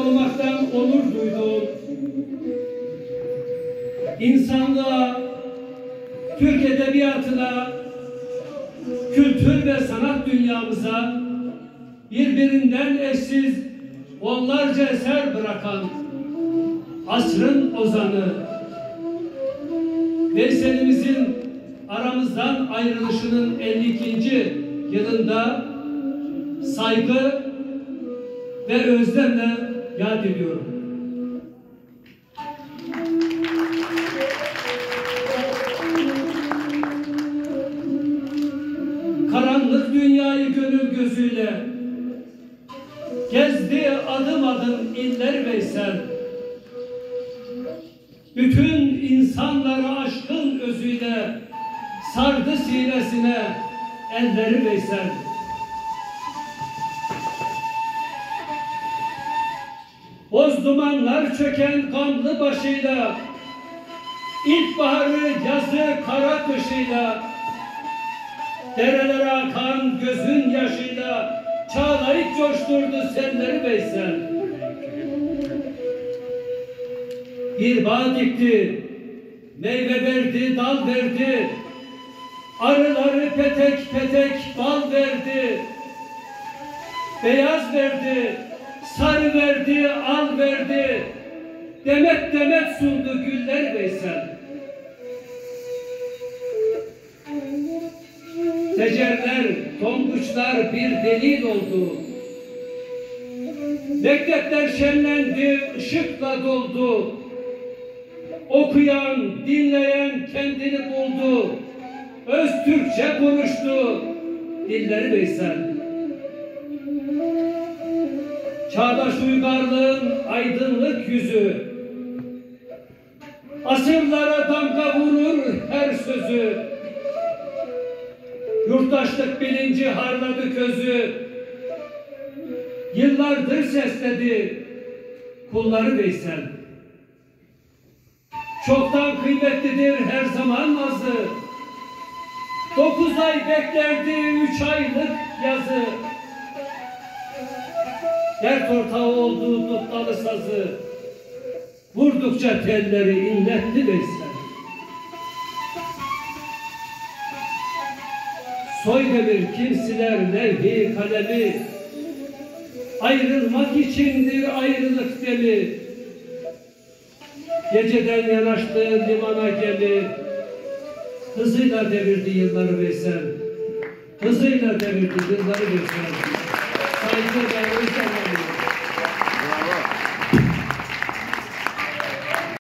olmaktan onur duyduğum, insanlığa, Türk edebiyatına, kültür ve sanat dünyamıza birbirinden eşsiz onlarca eser bırakan asrın ozanı, Veysel'imizin aramızdan ayrılışının 52. yılında saygı ve özlemle yad ediyorum. Karanlık dünyayı gönül gözüyle gezdi adım adım iller Veysel. Bütün insanları aşkın özüyle sardı sinesine elleri Veysel. Boz dumanlar çöken kanlı başıyla, ilkbaharı yazı kara kışıyla, derelere akan gözün yaşıyla çağlayıp coşturdu selleri Veysel. Bir bağ dikti, meyve verdi, dal verdi, arıları petek petek bal verdi, beyaz verdi, sarı verdi, al verdi, demet demet sundu güller Veysel. Tecerler, tonguçlar bir delil oldu. Mektepler şenlendi, ışıkla doldu. Okuyan, dinleyen kendini buldu. Öz Türkçe konuştu dilleri Veysel. Çağdaş uygarlığın aydınlık yüzü, asırlara damga vurur her sözü. Yurttaşlık bilinci harladı közü, yıllardır sesledi kulları Veysel. Çoktan kıymetlidir her zaman nazı, 9 ay beklerdi 3 aylık yazı. Dert ortağı olduğu tutmalı sazı, vurdukça telleri inletti Veysel. Soydemir kimsiler levh-i kalemi, ayrılmak içindir ayrılık demi. Geceden yanaştı limana gemi, hızıyla devirdi yılları Veysel. Hızıyla devirdi yılları Veysel. Saygı ve özlem.